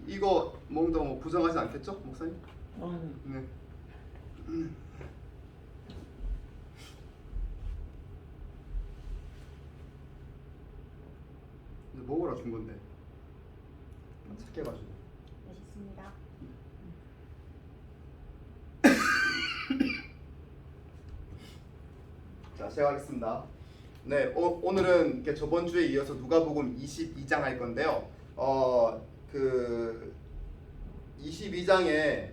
이거 뭔가 뭐 부정하지 않겠죠, 목사님? 네. 먹으라 준 건데 착해가지고. 맛있습니다. 자, 시작하겠습니다. 네, 오늘은 저번 주에 이어서 누가복음 22장 할 건데요. 그 22장의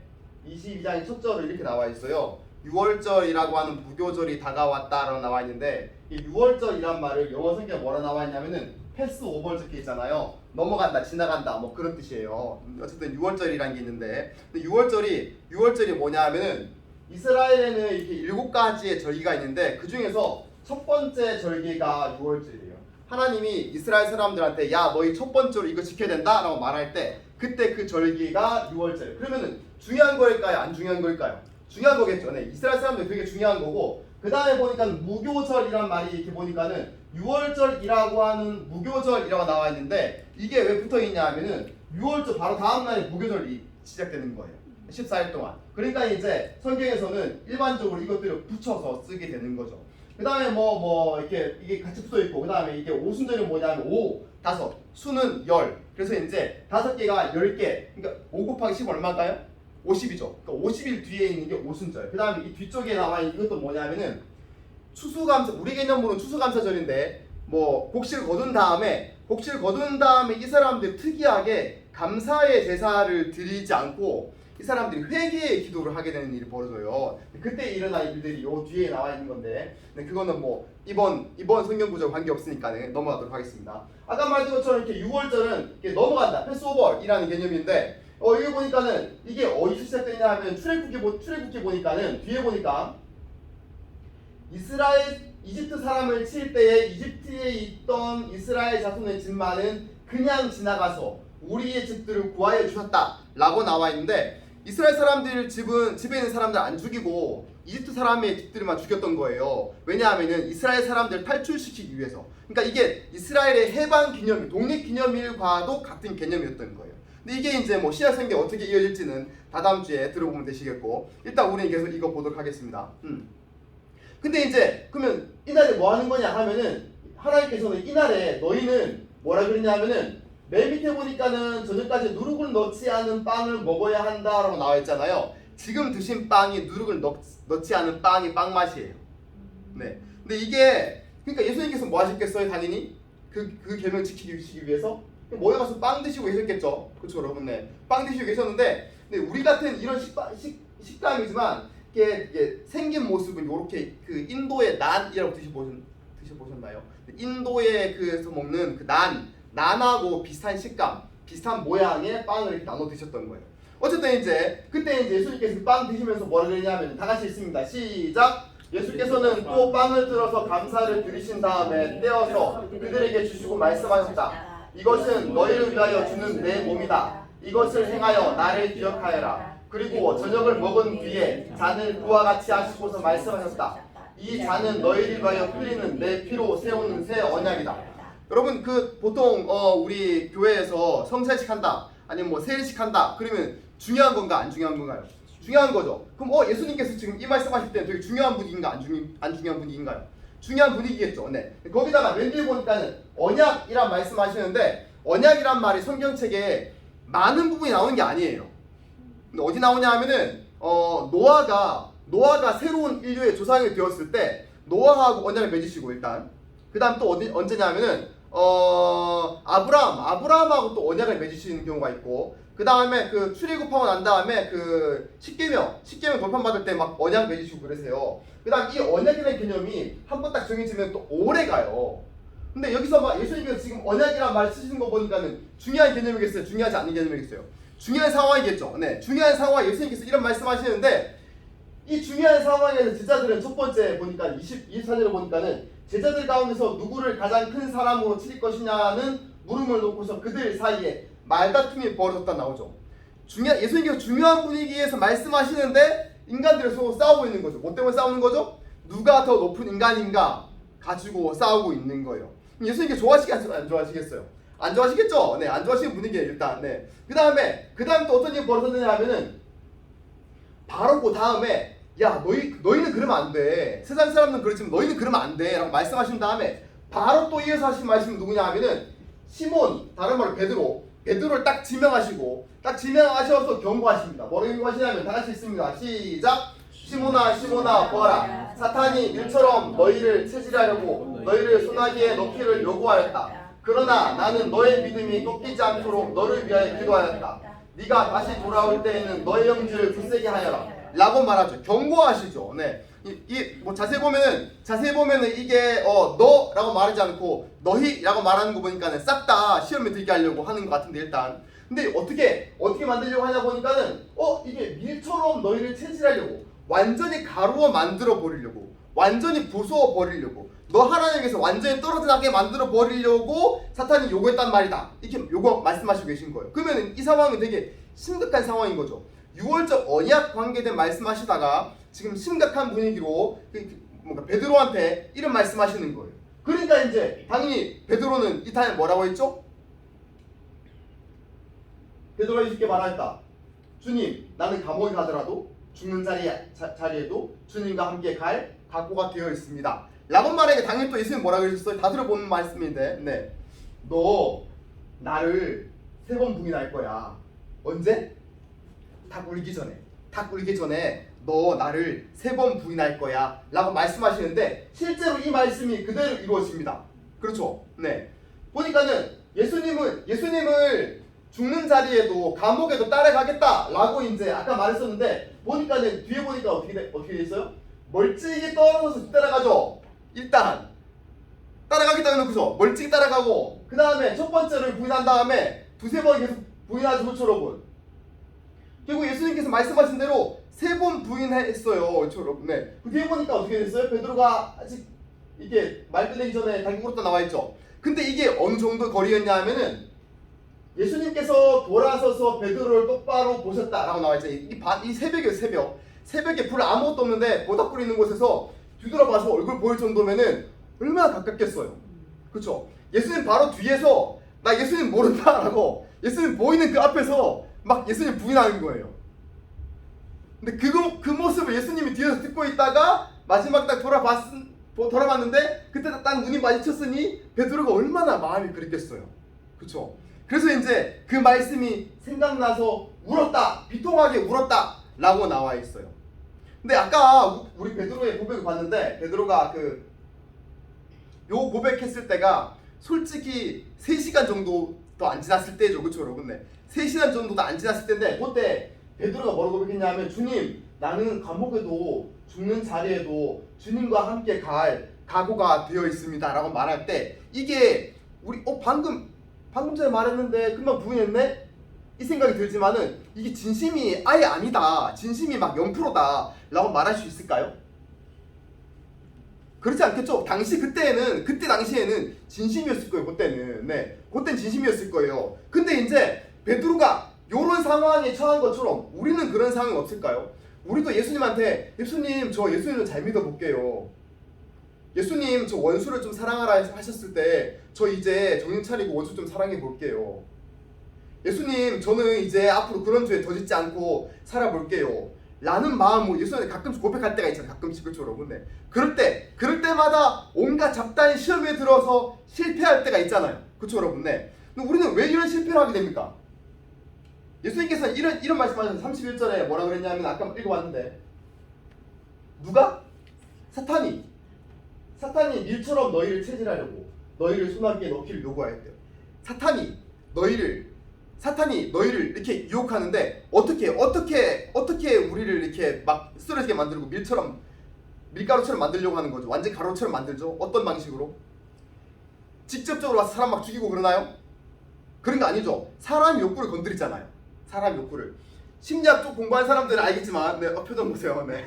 첫 절을 이렇게 나와 있어요. 6월절이라고 하는 무교절이 다가왔다라고 나와 있는데, 이 6월절이란 말을 영어 성경에 뭐라 나와 있냐면은 패스 오버 적혀 있잖아요. 넘어간다, 지나간다, 뭐 그런 뜻이에요. 어쨌든 6월절이라는 게 있는데, 근데 6월절이 뭐냐 하면은 이스라엘에는 이렇게 7가지의 절기가 있는데 그 중에서 첫 번째 절기가 6월절이에요. 하나님이 이스라엘 사람들한테 야, 너희 첫 번째로 이거 지켜야 된다라고 말할 때 그때 그 절기가 6월절. 그러면은 중요한 거일까요? 안 중요한 걸까요? 중요한 거겠죠. 네, 이스라엘 사람들 되게 중요한 거고, 그 다음에 보니까 무교절이란 말이 이렇게 보니까는 6월절이라고 하는 무교절이라고 나와 있는데, 이게 왜 붙어 있냐 하면은 6월절 바로 다음 날에 무교절이 시작되는 거예요. 14일 동안. 그러니까 이제 성경에서는 일반적으로 이것들을 붙여서 쓰게 되는 거죠. 그 다음에 이렇게 이게 같이 붙어 있고, 그 다음에 이게 오순절이 뭐냐면 5, 5, 수는 10. 그래서 이제 5개가 10개. 그러니까 5 곱하기 10 얼마일까요? 50이죠. 그러니까 50일 뒤에 있는 게 오순절. 그 다음에 이 뒤쪽에 나와 있는 이것도 뭐냐면은 추수감사, 우리 개념으로는 추수감사절인데, 곡식을 거둔 다음에 이 사람들 특이하게 감사의 제사를 드리지 않고 이 사람들이 회개의 기도를 하게 되는 일이 벌어져요. 그때 일어난 일들이 요 뒤에 나와 있는 건데, 그거는 이번 성경 구절 관계 없으니까 넘어가도록 하겠습니다. 아까 말했던 것처럼 이렇게 6월절은 이렇게 넘어간다, 패스오버이라는 개념인데, 여기 보니까는 이게 어디서 시작되냐 하면 출애굽기 보니까는 뒤에 보니까 이집트 사람을 칠 때에 이집트에 있던 이스라엘 자손의 집만은 그냥 지나가서 우리의 집들을 구하여 주셨다라고 나와 있는데, 이스라엘 사람들 집에 있는 사람들 안 죽이고 이집트 사람의 집들만 죽였던 거예요. 왜냐하면은 이스라엘 사람들 탈출시키기 위해서. 그러니까 이게 이스라엘의 해방 기념일, 독립 기념일과도 같은 개념이었던 거예요. 근데 이게 이제 신약 성경 어떻게 이어질지는 다다음 주에 들어보면 되시겠고, 일단 우리는 계속 이거 보도록 하겠습니다. 근데 이제 그러면 이날에 뭐 하는 거냐 하면은, 하나님께서는 이날에 너희는 뭐라 그러냐 하면은 맨 밑에 보니까는 저녁까지 누룩을 넣지 않은 빵을 먹어야 한다라고 나와 있잖아요. 지금 드신 빵이 누룩을 넣지 않은 빵이 빵 맛이에요. 네. 근데 이게 그러니까 예수님께서 뭐 하셨겠어요? 당연히 그 계명 지키기 위해서 모여 가서 빵 드시고 계셨겠죠. 그렇죠, 여러분? 네. 빵 드시고 계셨는데, 근데 우리 같은 이런 식당이지만 이게 생긴 모습은 이렇게 그 인도의 난이라고 드셔보셨나요? 인도에 그에서 먹는 그 난하고 비슷한 식감, 비슷한 모양의 빵을 이렇게 나눠 드셨던 거예요. 어쨌든 그때 예수님께서 빵 드시면서 뭐라 그러냐면, 다 같이 읽습니다. 시작. 예수께서는 또 빵을 들어서 감사를 드리신 다음에 떼어서 그들에게 주시고 말씀하셨다. 이것은 너희를 위하여 주는 내 몸이다. 이것을 행하여 나를 기억하여라. 그리고 저녁을 먹은 뒤에 잔을 그와 같이 하시고서 말씀하셨다. 이 잔은 너희를 위하여 흘리는 내 피로 세우는 새 언약이다. 여러분, 보통 우리 교회에서 성찬식 한다, 아니면 세례식 한다, 그러면 중요한 건가 안 중요한 건가요? 중요한 거죠. 그럼 예수님께서 지금 이 말씀하실 때 되게 중요한 분위기인가 안 중요한 분위기인가요? 중요한 분위기겠죠. 네. 거기다가 맨 뒤에 보니까는 언약이란 말씀하시는데, 언약이란 말이 성경책에 많은 부분이 나오는 게 아니에요. 근데 어디 나오냐 하면은 노아가 새로운 인류의 조상이 되었을 때 노아하고 언약을 맺으시고, 일단 그 다음 또 언제냐 하면은 아브라함하고 또 언약을 맺으시는 경우가 있고, 그 다음에 그 출애굽하고 난 다음에 그 십계명 돌판받을 때 막 언약 맺으시고 그러세요. 그 다음 이 언약이라는 개념이 한 번 딱 정해지면 또 오래 가요. 근데 여기서 막 예수님께서 지금 언약이란 말 쓰시는 거 보니까는 중요한 개념이겠어요? 중요하지 않은 개념이겠어요? 중요한 상황이겠죠. 네, 중요한 상황에 예수님께서 이런 말씀하시는데, 이 중요한 상황에서 제자들은 첫 번째 보니까 24절에 보니까는 제자들 가운데서 누구를 가장 큰 사람으로 칠 것이냐는 물음을 놓고서 그들 사이에 말다툼이 벌어졌다 나오죠. 예수님께서 중요한 분위기에서 말씀하시는데 인간들이 서로 싸우고 있는 거죠. 뭐 때문에 싸우는 거죠? 누가 더 높은 인간인가 가지고 싸우고 있는 거예요. 예수님께 좋아하시겠어요? 안 좋아하시겠어요? 안 좋아하시겠죠? 네, 안 좋아하시는 분위기예요 일단. 네. 그 다음에 또 어떤 일이 벌어졌느냐 하면은 바로 그 다음에 야 너희는 그러면 안 돼. 세상 사람들은 그렇지만 너희는 그러면 안 돼. 라고 말씀하신 다음에 바로 또 이어서 하신 말씀이 누구냐 하면은 시몬, 다른 말로 베드로를 딱 지명하셔서 경고하십니다. 뭐라고 경고하시냐면 다 같이 있습니다. 시작. 시몬아 보아라. 사탄이 밀처럼 너희를 체질하려고 너희를 소나기에 넣기를 요구하였다. 그러나 나는 너의 믿음이 꺾이지 않도록 너를 위하여 기도하였다. 네가 다시 돌아올 때에는 너의 영지를 굳세게 하여라. 라고 말하죠. 경고하시죠. 네. 뭐 자세히 보면은 이게 너라고 말하지 않고 너희라고 말하는 거 보니까는 싹 다 시험에 들게 하려고 하는 것 같은데 일단. 근데 어떻게 만들려고 하냐 보니까는 이게 밀처럼 너희를 체질하려고 완전히 가루어 만들어 버리려고 완전히 부수어 버리려고 너 하나님께서 완전히 떨어지게 만들어 버리려고 사탄이 요구했단 말이다. 이렇게 요거 말씀하시고 계신 거예요. 그러면 이 상황은 되게 심각한 상황인 거죠. 6월절 언약 관계된 말씀하시다가 지금 심각한 분위기로 뭔가 베드로한테 이런 말씀하시는 거예요. 그러니까 이제 당연히 베드로는 이 타임 뭐라고 했죠? 베드로가 이렇게 말했다. 주님, 나는 감옥에 가더라도 죽는 자리에도 주님과 함께 갈 각오가 되어 있습니다. 라고 말하니까 당연히 또 예수님 뭐라고 하셨어요? 다 들어보는 말씀인데, 네, 너 나를 3번 부인할 거야. 언제? 닭 울기 전에 너 나를 3번 부인할 거야 라고 말씀하시는데 실제로 이 말씀이 그대로 이루어집니다. 그렇죠? 네. 보니까는 예수님을 죽는 자리에도 감옥에도 따라가겠다 라고 이제 아까 말했었는데 보니까는 뒤에 보니까 어떻게 돼 있어요? 멀찍이 떨어져서 따라가죠. 일단 따라가겠다 해놓고서 멀찍이 따라가고 그 다음에 첫 번째를 부인한 다음에 두세 번 계속 부인하지 못처럼 결국 예수님께서 말씀하신 대로 3번 부인했어요. 여러분. 네. 그 뒤에 보니까 어떻게 됐어요? 베드로가 아직 이게 말 끝내기 전에 달기 울었다 나와있죠. 근데 이게 어느 정도 거리였냐 하면은 예수님께서 돌아서서 베드로를 똑바로 보셨다라고 나와있죠. 이 새벽이에요. 새벽에 불 아무것도 없는데 모닥불이 있는 곳에서 뒤돌아봐서 얼굴 보일 정도면은 얼마나 가깝겠어요. 그렇죠? 예수님 바로 뒤에서 나 예수님 모른다라고 예수님 보이는 그 앞에서 막 예수님 부인하는 거예요. 근데 그 모습을 예수님이 뒤에서 듣고 있다가 마지막 딱 돌아봤는데 그때 딱 눈이 마주쳤으니 베드로가 얼마나 마음이 그랬겠어요. 그렇죠? 그래서 이제 그 말씀이 생각나서 울었다, 비통하게 울었다 라고 나와 있어요. 근데 아까 우리 베드로의 고백을 봤는데 베드로가 요 고백했을 때가 솔직히 3시간 정도 더 안 지났을 때죠. 그렇죠 여러분? 네. 3시간 정도도 안 지났을 때인데 그때 베드로가 뭐라고 고백했냐면 주님, 나는 감옥에도 죽는 자리에도 주님과 함께 갈 각오가 되어 있습니다 라고 말할 때 이게 우리 방금 전에 말했는데 금방 부인했네? 이 생각이 들지만은 이게 진심이 아예 아니다, 진심이 막 0%다 라고 말할 수 있을까요? 그렇지 않겠죠? 그때 당시에는 진심이었을 거예요. 그때는. 네. 그때는 진심이었을 거예요. 근데 이제 베드로가 요런 상황에 처한 것처럼 우리는 그런 상황이 없을까요? 우리도 예수님한테 예수님 저 예수님을 잘 믿어볼게요. 예수님 저 원수를 좀 사랑하라 하셨을 때 저 이제 정신 차리고 원수 좀 사랑해 볼게요. 예수님 저는 이제 앞으로 그런 죄 더 짓지 않고 살아볼게요 라는 마음으로 예수님한테 가끔씩 고백할 때가 있잖아요. 가끔씩. 그렇죠 여러분? 네. 그럴 때마다 온갖 잡다한 시험에 들어서 실패할 때가 있잖아요. 그렇죠 여러분? 네. 근데 우리는 왜 이런 실패를 하게 됩니까? 예수님께서는 이런 말씀하셨어요. 31절에 뭐라 그랬냐면 아까 읽어봤는데 누가? 사탄이 밀처럼 너희를 체질하려고 너희를 소나기에 넣기를 요구하였대요. 사탄이 너희를 이렇게 유혹하는데 어떻게 우리를 이렇게 막 쓰러지게 만들고 밀가루처럼 만들려고 하는 거죠. 완전 가루처럼 만들죠. 어떤 방식으로? 직접적으로 와서 사람 막 죽이고 그러나요? 그런 거 아니죠. 사람 욕구를 건드리잖아요. 사람 욕구를. 심리학 쪽 공부한 사람들은 알겠지만, 네, 표정 보세요. 네,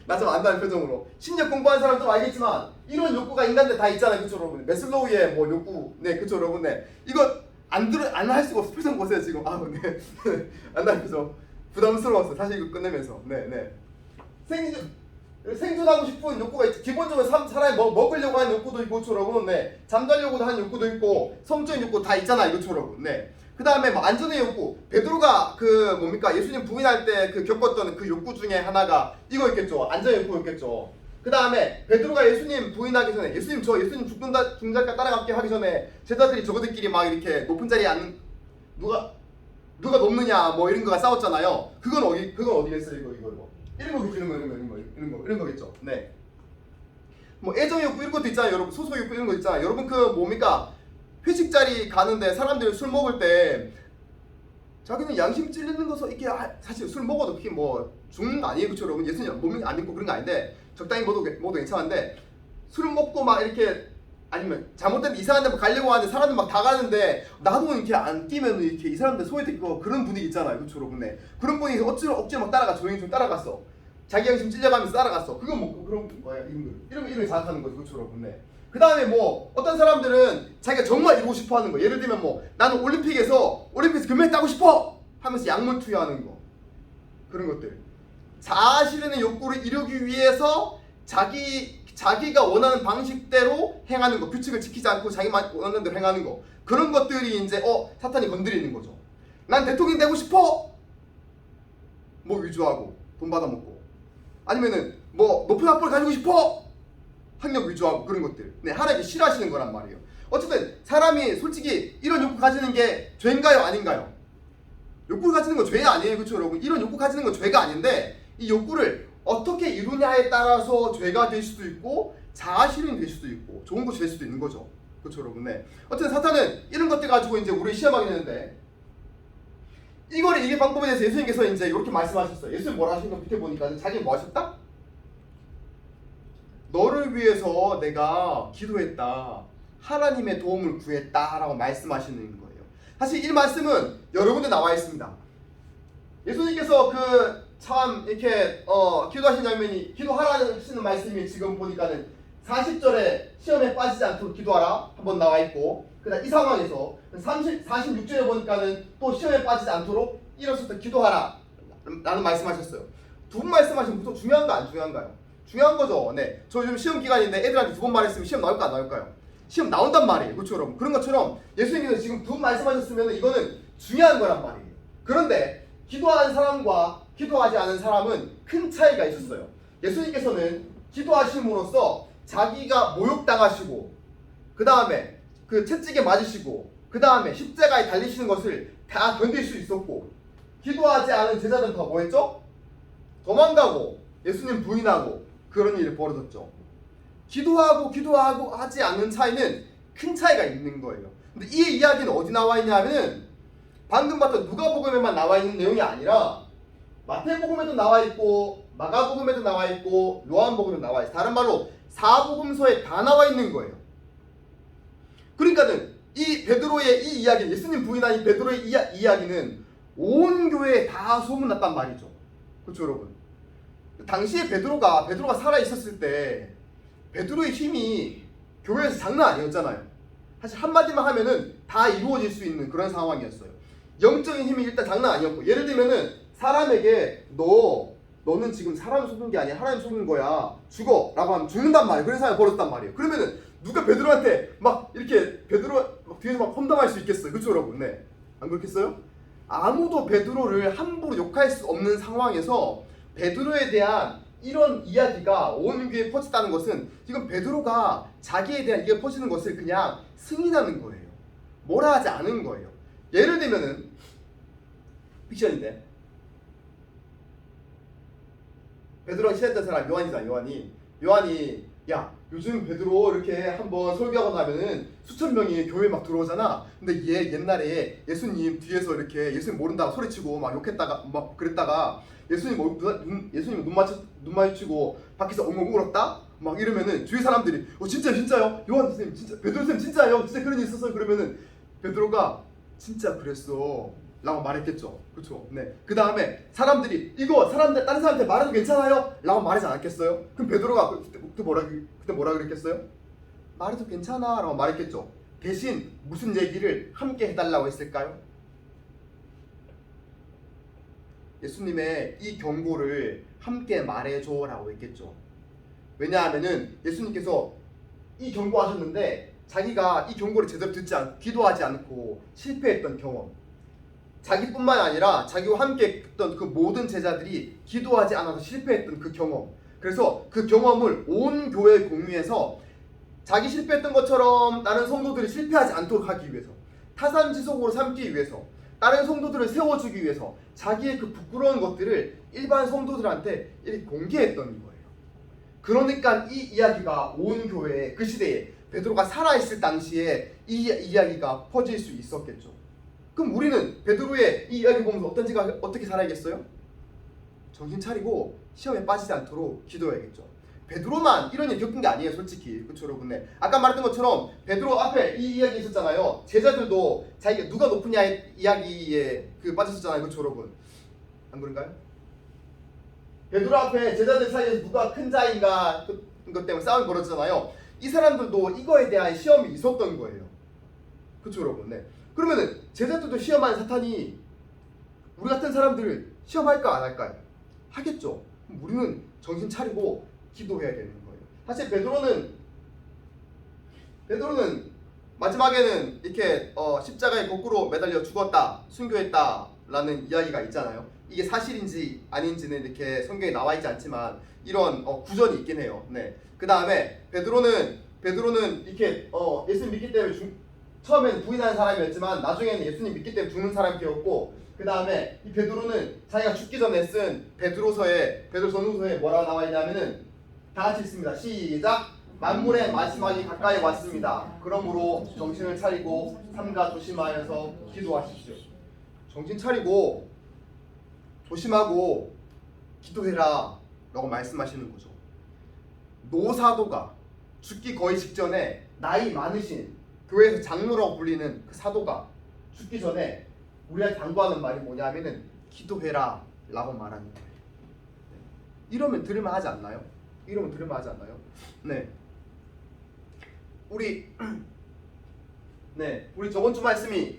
나 좀 안다는 표정으로. 심리학 공부한 사람도 알겠지만 이런 욕구가 인간들 다 있잖아요, 그쵸 여러분? 메슬로우의 뭐 욕구, 네, 그쵸 여러분? 네, 이거 안 할 수가 없어. 표정 보세요 지금. 네, 안다는 표정. 부담스러웠어. 사실 이거 끝내면서. 네. 생존하고 싶은 욕구가 있지. 기본적으로 사람이 먹으려고 하는 욕구도 있고 저러고, 네. 잠자려고 하는 욕구도 있고 성적인 욕구 다 있잖아 이것처럼. 네. 그 다음에 뭐 안전의 욕구. 베드로가 그 뭡니까 예수님 부인할 때 그 겪었던 그 욕구 중에 하나가 이거 있겠죠. 안전의 욕구였겠죠. 그 다음에 베드로가 예수님 부인하기 전에 예수님 죽는다 따라갈게 하기 전에 제자들이 저거들끼리 막 이렇게 높은 자리에 앉는 누가 높느냐 뭐 이런 거가 싸웠잖아요. 그건 어디겠어요 이거. 이런 거겠죠. 네. 뭐 애정의 욕구 이런 것도 있잖아요. 여러분 소속의 욕구 이런 거 있잖아요. 여러분 그 뭡니까 회식 자리 가는데 사람들이 술 먹을 때 자기는 양심 찔리는 거서 이렇게 사실 술 먹어도 그게 뭐 죽는 거 아니에요, 그쵸 여러분? 예수님 몸이 안 믿고 그런 거 아닌데 적당히 먹어도 괜찮은데 술 먹고 막 이렇게 아니면 잘못된 이상한 데 가려고 하는데 사람들 막 다 가는데 나도 이렇게 안 뛰면 이렇게 이 사람들 소외되고 그런 분위기 있잖아요, 그쵸 여러분? 네. 그런 분위기에서 억지로 막 따라가 조용히 좀 따라갔어. 자기 양심 찔려가면서 따라갔어. 그건 뭐 그런 거야 이런 자각하는 거죠, 그쵸 여러분? 네. 그 다음에 뭐 어떤 사람들은 자기가 정말 이루고 싶어 하는 거, 예를 들면 뭐 나는 올림픽에서 금메달 따고 싶어 하면서 약물 투여하는 거, 그런 것들. 자아실현의 욕구를 이루기 위해서 자기가 원하는 방식대로 행하는 거, 규칙을 지키지 않고 자기만 원하는 대로 행하는 거, 그런 것들이 이제 사탄이 건드리는 거죠. 난 대통령 되고 싶어 뭐 위조하고 돈 받아먹고, 아니면은 뭐 높은 학벌 가지고 싶어 학력 위조하고 그런 것들. 네, 하나님이 싫어하시는 거란 말이에요. 어쨌든 사람이 솔직히 이런 욕구 가지는 게 죄인가요, 아닌가요? 욕구를 가지는 건 죄 아니에요, 그렇죠 여러분? 이런 욕구 가지는 건 죄가 아닌데 이 욕구를 어떻게 이루냐에 따라서 죄가 될 수도 있고 자아실현이 될 수도 있고 좋은 것이 될 수도 있는 거죠, 그렇죠 여러분? 네. 어쨌든 사탄은 이런 것들 가지고 이제 우리 시험하게 되는데 이거를 이길 방법에 대해서 예수님께서 이제 이렇게 말씀하셨어요. 예수님 뭐라 하신 거 밑에 보니까 자기는 뭐 하셨다? 너를 위해서 내가 기도했다. 하나님의 도움을 구했다 라고 말씀하시는 거예요. 사실 이 말씀은 여러 군데 나와 있습니다. 예수님께서 참 이렇게 기도하신 장면이 기도하라는 하시는 말씀이 지금 보니까는 40절에 시험에 빠지지 않도록 기도하라 한번 나와 있고, 그다음 이 상황에서 46절에 보니까는 또 시험에 빠지지 않도록 일어서서 기도하라 라는 말씀하셨어요. 두 분 말씀하시면 보통 중요한가 안 중요한가요? 중요한 거죠. 네. 저 요즘 시험 기간인데 애들한테 두 번 말했으면 시험 나올까 안 나올까요? 시험 나온단 말이에요. 그렇죠 여러분? 그런 것처럼 예수님께서 지금 두 번 말씀하셨으면 이거는 중요한 거란 말이에요. 그런데 기도하는 사람과 기도하지 않은 사람은 큰 차이가 있었어요. 예수님께서는 기도하심으로써 자기가 모욕당하시고 그 다음에 그 채찍에 맞으시고 그 다음에 십자가에 달리시는 것을 다 견딜 수 있었고, 기도하지 않은 제자들은 다 뭐했죠? 도망가고 예수님 부인하고 그런 일이 벌어졌죠. 기도하고 하지 않는 차이는 큰 차이가 있는 거예요. 근데 이 이야기는 어디 나와 있냐면은 방금 봤던 누가복음에만 나와 있는 내용이 아니라 마태복음에도 나와 있고 마가복음에도 나와 있고 요한복음에도 나와 있어요. 다른 말로 사복음서에 다 나와 있는 거예요. 그러니까는 이 베드로의 이 이야기, 예수님 부인한 이 베드로의 이야기는 온 교회에 다 소문났단 말이죠. 그렇죠 여러분? 당시에 베드로가 살아 있었을 때 베드로의 힘이 교회에서 장난 아니었잖아요. 사실 한마디만 하면은 다 이루어질 수 있는 그런 상황이었어요. 영적인 힘이 일단 장난 아니었고, 예를 들면은 사람에게 너는 지금 사람 속인 게 아니야, 하나님 속인 거야, 죽어 라고 하면 죽는단 말이에요. 그런 상황이 벌어졌단 말이에요. 그러면은 누가 베드로한테 막 이렇게 베드로 막 뒤에서 막 험담할 수 있겠어요, 그렇죠 여러분? 네, 안 그렇겠어요? 아무도 베드로를 함부로 욕할 수 없는 상황에서 베드로에 대한 이런 이야기가 온 교회에 퍼졌다는 것은 지금 베드로가 자기에 대한 이야기가 퍼지는 것을 그냥 승인하는 거예요. 뭐라 하지 않은 거예요. 예를 들면은 픽션인데 베드로랑 친했던 사람 요한이다. 요한이 야 요즘 베드로 이렇게 한번 설교하고 나면은 수천 명이 교회 막 들어오잖아. 근데 얘 옛날에 예수님 뒤에서 이렇게 예수님 모른다고 소리치고 막 욕했다가 막 그랬다가 예수님 눈 마주치고 밖에서 엉엉 울었다? 막 이러면은 주위 사람들이 진짜요? 요한 선생님 진짜 베드로 선생님 진짜요? 진짜 그런 일 있었어요? 그러면은 베드로가 진짜 그랬어 라고 말했겠죠. 그렇죠? 네. 그 다음에 사람들이 다른 사람한테 말해도 괜찮아요? 라고 말하지 않았겠어요? 그럼 베드로가 그때 뭐라 그랬겠어요? 말해도 괜찮아 라고 말했겠죠. 대신 무슨 얘기를 함께 해달라고 했을까요? 예수님의 이 경고를 함께 말해줘 라고 했겠죠. 왜냐하면은 예수님께서 이 경고하셨는데 자기가 이 경고를 제대로 듣지 않고 기도하지 않고 실패했던 경험, 자기뿐만 아니라 자기와 함께 했던 그 모든 제자들이 기도하지 않아서 실패했던 그 경험, 그래서 그 경험을 온 교회에 공유해서 자기 실패했던 것처럼 다른 성도들이 실패하지 않도록 하기 위해서, 타산지석으로 삼기 위해서, 다른 성도들을 세워주기 위해서 자기의 그 부끄러운 것들을 일반 성도들한테 이렇게 공개했던 거예요. 그러니까 이 이야기가 온 교회에, 그 시대에 베드로가 살아있을 당시에 이 이야기가 퍼질 수 있었겠죠. 그럼 우리는 베드로의 이 이야기 보면서 어떻게 살아야겠어요? 정신 차리고 시험에 빠지지 않도록 기도해야겠죠. 베드로만 이런 일 겪은 게 아니에요, 솔직히. 그렇죠, 여러분? 네. 아까 말했던 것처럼 베드로 앞에 이 이야기 있었잖아요. 제자들도 자기가 누가 높으냐 이야기에 빠졌었잖아요, 그렇죠, 여러분? 안 그런가요? 베드로 앞에 제자들 사이에서 누가 큰 자인가 것 때문에 싸움이 벌어졌잖아요. 이 사람들도 이거에 대한 시험이 있었던 거예요. 그렇죠, 여러분? 네. 그러면은 제자들도 시험한 사탄이 우리 같은 사람들을 시험할까 안 할까요? 하겠죠. 그럼 우리는 정신 차리고 기도해야 되는 거예요. 사실 베드로는 마지막에는 이렇게 십자가에 거꾸로 매달려 죽었다, 순교했다라는 이야기가 있잖아요. 이게 사실인지 아닌지는 이렇게 성경에 나와 있지 않지만 이런 구절이 있긴 해요. 네. 그 다음에 베드로는 이렇게 예수님 믿기 때문에 처음에는 부인하는 사람이었지만 나중에는 예수님 믿기 때문에 죽는 사람이 되었고, 그 다음에 이 베드로는 자기가 죽기 전에 쓴 베드로 전후서에 뭐라고 나와 있냐면은 다 같이 읽습니다. 시작. 만물의 마지막이 가까이 왔습니다. 그러므로 정신을 차리고 삼가 조심하여서 기도하십시오. 정신 차리고 조심하고 기도해라 라고 말씀하시는 거죠. 노사도가 죽기 거의 직전에 나이 많으신 교회에서 장로라고 불리는 그 사도가 죽기 전에 우리한테 당부하는 말이 뭐냐면은 기도해라 라고 말하는 거예요. 이러면 들을만하지 않나요? 네. 우리 저번 주 말씀에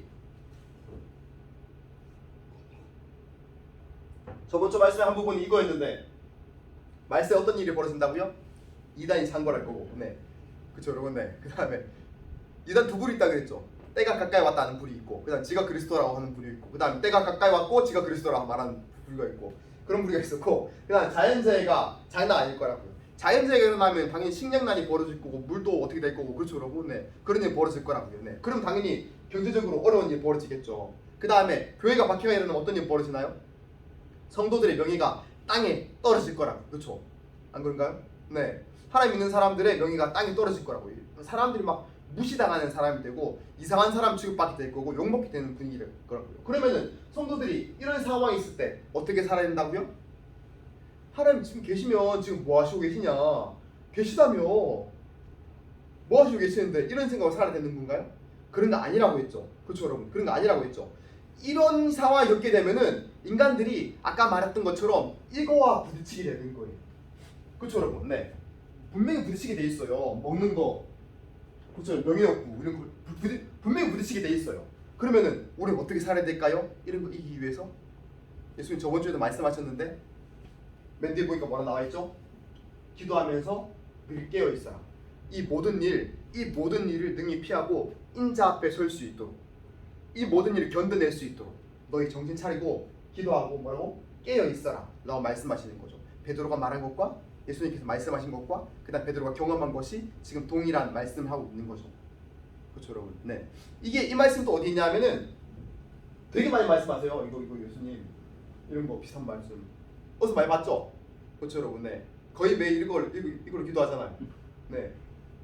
한 부분이 이거였는데, 말세에 어떤 일이 벌어진다고요? 이단이 창궐할 거고, 네, 그렇죠, 여러분. 네. 그 다음에 이단 두 불이 있다 그랬죠. 때가 가까이 왔다는 불이 있고, 그 다음 지가 그리스도라고 하는 불이 있고, 그 다음 때가 가까이 왔고 지가 그리스도라고 말하는 불이 있고, 그런 불이 있었고, 그 다음 자연재해가 장난 아닐 거라고요. 자연재해가 일어나면 당연히 식량난이 벌어질 거고, 물도 어떻게 될 거고, 그렇죠, 여러분. 네, 그런 일이 벌어질 거라고요. 네, 그럼 당연히 경제적으로 어려운 일이 벌어지겠죠. 그 다음에 교회가 박해가 일어나면 어떤 일이 벌어지나요? 성도들의 명예가 땅에 떨어질 거라고, 그렇죠? 안 그런가요? 네, 하나님 믿는 사람들의 명예가 땅에 떨어질 거라고. 사람들이 막 무시당하는 사람이 되고 이상한 사람 취급받게 될 거고 욕먹게 되는 분위기일 거라고요. 그러면은 성도들이 이런 상황이 있을 때 어떻게 살아야 된다고요? 하나님 지금 계시면 지금 뭐 하시고 계시냐? 계시다며 뭐 하시고 계시는데 이런 생각을 살아야 되는 건가요? 그런 거 아니라고 했죠. 그렇죠, 여러분? 그런 거 아니라고 했죠. 이런 상황을 겪게 되면은 인간들이 아까 말했던 것처럼 이거와 부딪히게 되는 거예요. 그렇죠, 여러분? 네, 분명히 부딪히게 돼 있어요. 먹는 거, 그렇죠, 명예욕구 이런 거 분명히 부딪히게 돼 있어요. 그러면은 우리는 어떻게 살아야 될까요? 이런 거 이기기 위해서 예수님 저번 주에도 말씀하셨는데 맨 뒤에 보니까 뭐라 나와 있죠? 기도하면서 늘 깨어 있어라. 이 모든 일을 능히 피하고 인자 앞에 설 수 있도록, 이 모든 일을 견뎌낼 수 있도록 너희 정신 차리고 기도하고 뭐라고? 깨어 있어라 라고 말씀하시는 거죠. 베드로가 말한 것과 예수님께서 말씀하신 것과 그 다음 베드로가 경험한 것이 지금 동일한 말씀을 하고 있는 거죠. 그렇죠, 여러분? 네, 이게 이 말씀도 어디 있냐면은 되게 많이 말씀하세요. 이거 예수님 이런 거 비슷한 말씀 어디서 많이 봤죠? 그렇죠, 여러분? 네, 거의 매일 이걸 기도하잖아요. 네,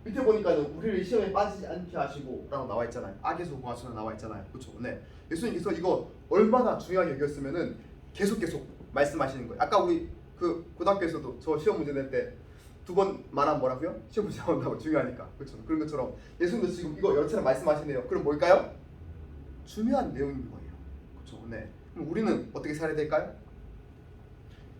밑에 보니까는 우리를 시험에 빠지지 않게 하시고 라고 나와 있잖아요. 악에서 구하시라 나와 있잖아요. 그렇죠? 네, 예수님께서 이거 얼마나 중요하게 여겼으면은 계속 말씀하시는 거예요. 아까 우리 그 고등학교에서도 저 시험 문제 낼 때 두 번 말하면 뭐라고요? 시험 문제 나온다고, 중요하니까. 그렇죠? 그런 것처럼 예수님도 지금 이거 여러 차례 말씀하시네요. 그럼 뭘까요? 중요한 내용인 거예요. 그렇죠? 네, 그럼 우리는 어떻게 살아야 될까요?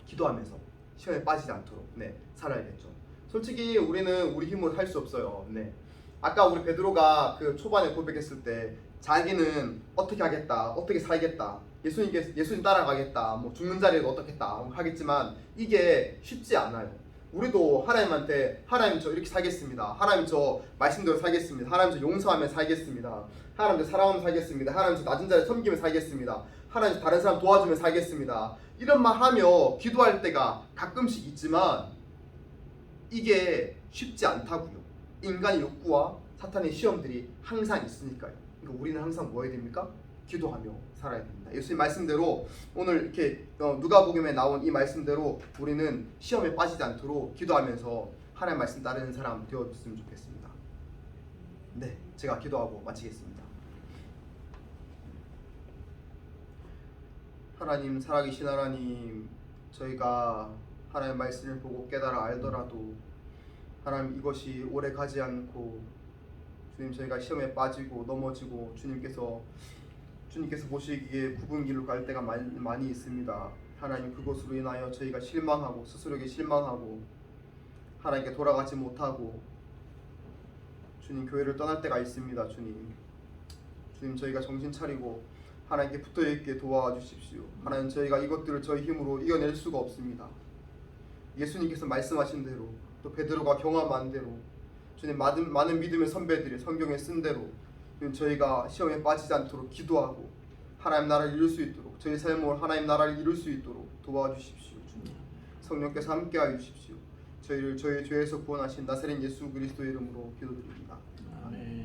기도하면서 시험에 빠지지 않도록 살아야겠죠. 솔직히 우리는 우리 힘으로 할 수 없어요. 네, 아까 우리 베드로가 그 초반에 고백했을 때 자기는 어떻게 하겠다, 어떻게 살겠다, 예수님 따라가겠다, 뭐 죽는 자리에도 어떻겠다 하겠지만 이게 쉽지 않아요. 우리도 하나님한테 하나님 저 이렇게 살겠습니다. 하나님 저 말씀대로 살겠습니다. 하나님 저 용서하며 살겠습니다. 하나님 저 사랑하며 살겠습니다. 하나님 저 낮은 자리 섬기며 살겠습니다. 하나님 저 다른 사람 도와주며 살겠습니다. 이런 말 하며 기도할 때가 가끔씩 있지만 이게 쉽지 않다고요. 인간의 욕구와 사탄의 시험들이 항상 있으니까요. 그러니까 우리는 항상 뭐 해야 됩니까? 기도하며 살아야 됩니다. 예수님 말씀대로 오늘 이렇게 누가복음에 나온 이 말씀대로 우리는 시험에 빠지지 않도록 기도하면서 하나님 말씀 따르는 사람 되어줬으면 좋겠습니다. 네, 제가 기도하고 마치겠습니다. 하나님, 살아계신 하나님, 저희가 하나님의 말씀을 보고 깨달아 알더라도 하나님 이것이 오래 가지 않고 주님 저희가 시험에 빠지고 넘어지고 주님께서 보시기에 굽은 길로 갈 때가 많이 있습니다. 하나님 그것으로 인하여 저희가 실망하고 스스로에게 실망하고 하나님께 돌아가지 못하고 주님 교회를 떠날 때가 있습니다. 주님 저희가 정신 차리고 하나님께 붙어있게 도와주십시오. 하나님 저희가 이것들을 저희 힘으로 이겨낼 수가 없습니다. 예수님께서 말씀하신 대로 또 베드로가 경험한 대로 주님 많은 믿음의 선배들이 성경에 쓴 대로 저희가 시험에 빠지지 않도록 기도하고 하나님 나라를 이룰 수 있도록 저희 삶을 하나님 나라를 이룰 수 있도록 도와주십시오. 주님 성령께서 함께하여 주십시오. 저희를 저희 죄에서 구원하신 나사렛 예수 그리스도의 이름으로 기도드립니다. 아멘.